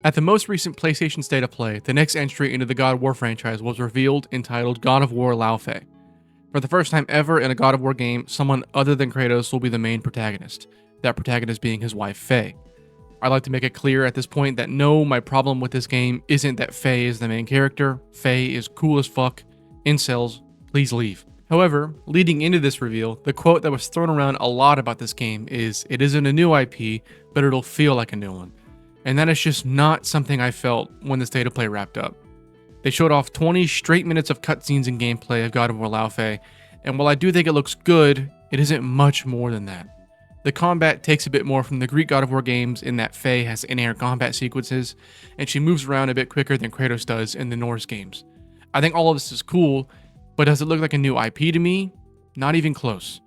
At the most recent PlayStation State of Play, the next entry into the God of War franchise was revealed, entitled God of War Lao Fei. For the first time ever in a God of War game, someone other than Kratos will be the main protagonist, that protagonist being his wife Fei. I'd like to make it clear at this point that no, my problem with this game isn't that Fei is the main character. Fei is cool as fuck. Incels, please leave. However, leading into this reveal, the quote that was thrown around a lot about this game is, "It isn't a new IP, but it'll feel like a new one." And that is just not something I felt when the State of Play wrapped up. They showed off 20 straight minutes of cutscenes and gameplay of God of War Lao Fei, and while I do think it looks good, it isn't much more than that. The combat takes a bit more from the Greek God of War games in that Fei has in-air combat sequences, and she moves around a bit quicker than Kratos does in the Norse games. I think all of this is cool, but does it look like a new IP to me? Not even close.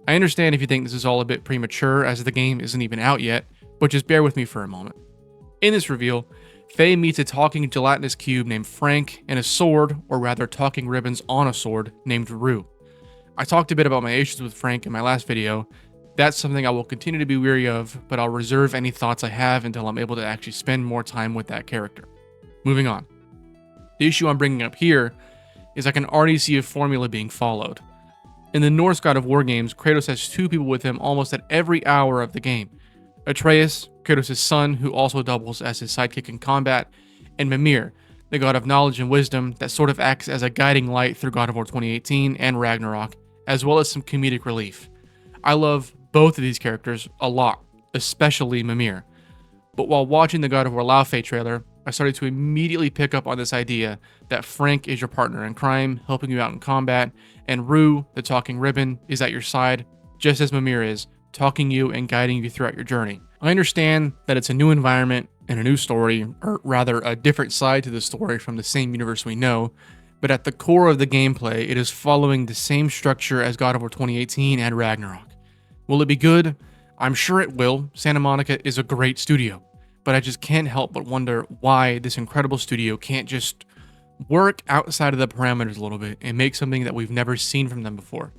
I understand if you think this is all a bit premature as the game isn't even out yet, but just bear with me for a moment. In this reveal, Fei meets a talking gelatinous cube named Frank and a sword, or rather talking ribbons on a sword, named Rue. I talked a bit about my issues with Frank in my last video. That's something I will continue to be weary of, but I'll reserve any thoughts I have until I'm able to actually spend more time with that character. Moving on. The issue I'm bringing up here is I can already see a formula being followed. In the Norse God of War games, Kratos has two people with him almost at every hour of the game. Atreus, Kratos' son, who also doubles as his sidekick in combat, and Mimir, the god of knowledge and wisdom that sort of acts as a guiding light through God of War 2018 and Ragnarok, as well as some comedic relief. I love both of these characters a lot, especially Mimir. But while watching the God of War Lao Fei trailer, I started to immediately pick up on this idea that Frank is your partner in crime, helping you out in combat, and Rue, the talking ribbon, is at your side, just as Mimir is, talking you and guiding you throughout your journey. I understand that it's a new environment and a new story, or rather a different side to the story from the same universe we know, but at the core of the gameplay, it is following the same structure as God of War 2018 and Ragnarok. Will it be good? I'm sure it will. Santa Monica is a great studio, but I just can't help but wonder why this incredible studio can't just work outside of the parameters a little bit and make something that we've never seen from them before.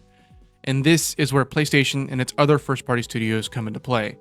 And this is where PlayStation and its other first-party studios come into play.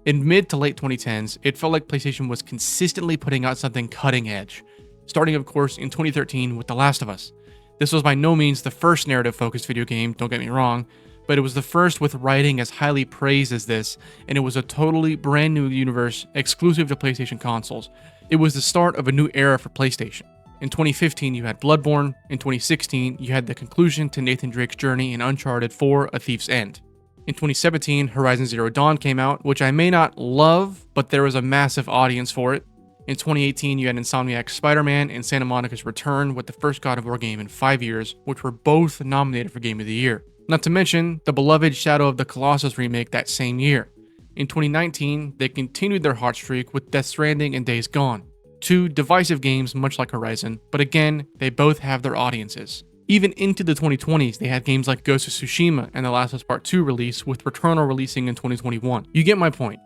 In mid to late 2010s, it felt like PlayStation was consistently putting out something cutting edge, starting of course in 2013 with The Last of Us. This was by no means the first narrative-focused video game, don't get me wrong, but it was the first with writing as highly praised as this, and it was a totally brand new universe exclusive to PlayStation consoles. It was the start of a new era for PlayStation. In 2015, you had Bloodborne. In 2016, you had the conclusion to Nathan Drake's journey in Uncharted 4: A Thief's End. In 2017, Horizon Zero Dawn came out, which I may not love, but there was a massive audience for it. In 2018, you had Insomniac's Spider-Man and Santa Monica's Return with the first God of War game in 5 years, which were both nominated for Game of the Year. Not to mention the beloved Shadow of the Colossus remake that same year. In 2019, they continued their hot streak with Death Stranding and Days Gone. Two divisive games much like Horizon, but again, they both have their audiences. Even into the 2020s, they had games like Ghost of Tsushima and The Last of Us Part 2 release, with Returnal releasing in 2021. You get my point.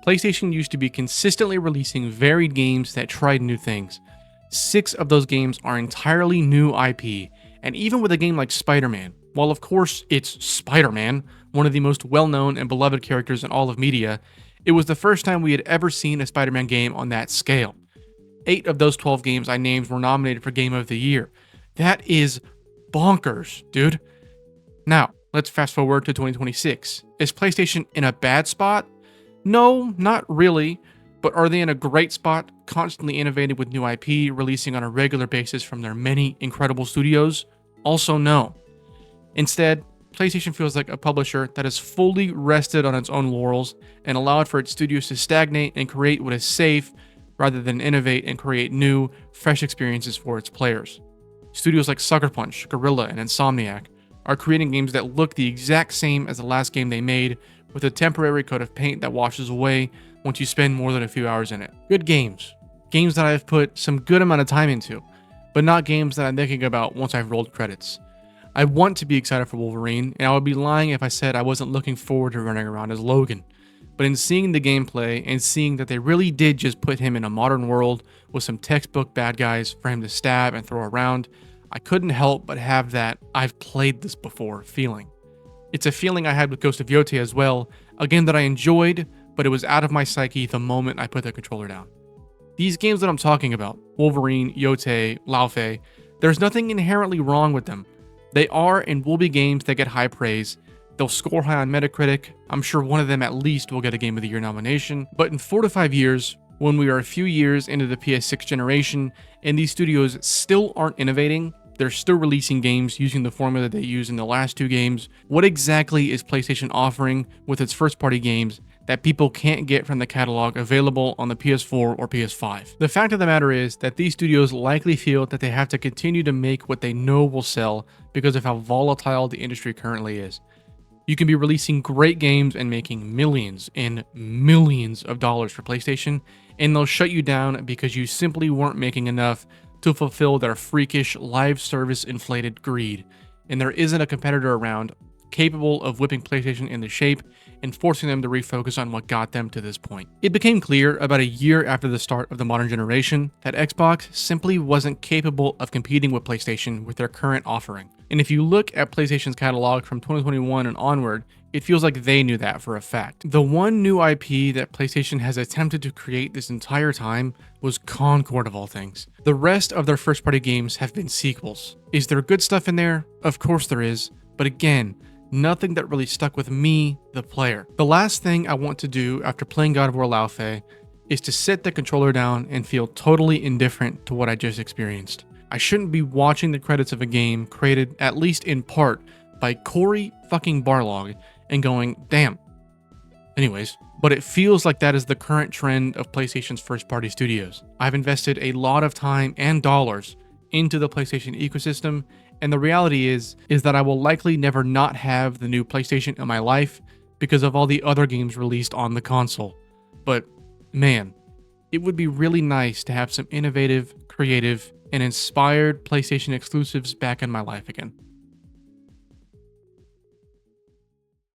PlayStation used to be consistently releasing varied games that tried new things. 6 of those games are entirely new IP, and even with a game like Spider-Man, while of course it's Spider-Man, one of the most well-known and beloved characters in all of media, it was the first time we had ever seen a Spider-Man game on that scale. 8 of those 12 games I named were nominated for Game of the Year. That is bonkers, dude. Now, let's fast forward to 2026. Is PlayStation in a bad spot? No, not really. But are they in a great spot, constantly innovating with new IP, releasing on a regular basis from their many incredible studios? Also no. Instead, PlayStation feels like a publisher that has fully rested on its own laurels and allowed for its studios to stagnate and create what is safe, rather than innovate and create new, fresh experiences for its players. Studios like Sucker Punch, Guerrilla, and Insomniac are creating games that look the exact same as the last game they made, with a temporary coat of paint that washes away once you spend more than a few hours in it. Good games. Games that I've put some good amount of time into, but not games that I'm thinking about once I've rolled credits. I want to be excited for Wolverine, and I would be lying if I said I wasn't looking forward to running around as Logan. But in seeing the gameplay and seeing that they really did just put him in a modern world with some textbook bad guys for him to stab and throw around, I couldn't help but have that "I've played this before" feeling. It's a feeling I had with Ghost of Yotei as well, a game that I enjoyed, but it was out of my psyche the moment I put the controller down. These games that I'm talking about, Wolverine, Yote, Laufey, there's nothing inherently wrong with them. They are and will be games that get high praise. They'll score high on Metacritic. I'm sure one of them at least will get a Game of the Year nomination. But in 4 to 5 years, when we are a few years into the PS6 generation and these studios still aren't innovating, they're still releasing games using the formula they used in the last 2 games, what exactly is PlayStation offering with its first-party games that people can't get from the catalog available on the PS4 or PS5? The fact of the matter is that these studios likely feel that they have to continue to make what they know will sell because of how volatile the industry currently is. You can be releasing great games and making millions and millions of dollars for PlayStation, and they'll shut you down because you simply weren't making enough to fulfill their freakish live service inflated greed, and there isn't a competitor around capable of whipping PlayStation into shape and forcing them to refocus on what got them to this point. It became clear about a year after the start of the modern generation that Xbox simply wasn't capable of competing with PlayStation with their current offering. And if you look at PlayStation's catalog from 2021 and onward, it feels like they knew that for a fact. The one new IP that PlayStation has attempted to create this entire time was Concord of all things. The rest of their first-party games have been sequels. Is there good stuff in there? Of course there is, but again, nothing that really stuck with me, the player. The last thing I want to do after playing God of War Laufey is to sit the controller down and feel totally indifferent to what I just experienced. I shouldn't be watching the credits of a game created, at least in part, by Cory fucking Barlog and going, damn. Anyways, but it feels like that is the current trend of PlayStation's first-party studios. I've invested a lot of time and dollars into the PlayStation ecosystem, and the reality is that I will likely never not have the new PlayStation in my life because of all the other games released on the console. But man, it would be really nice to have some innovative, creative, and inspired PlayStation exclusives back in my life again.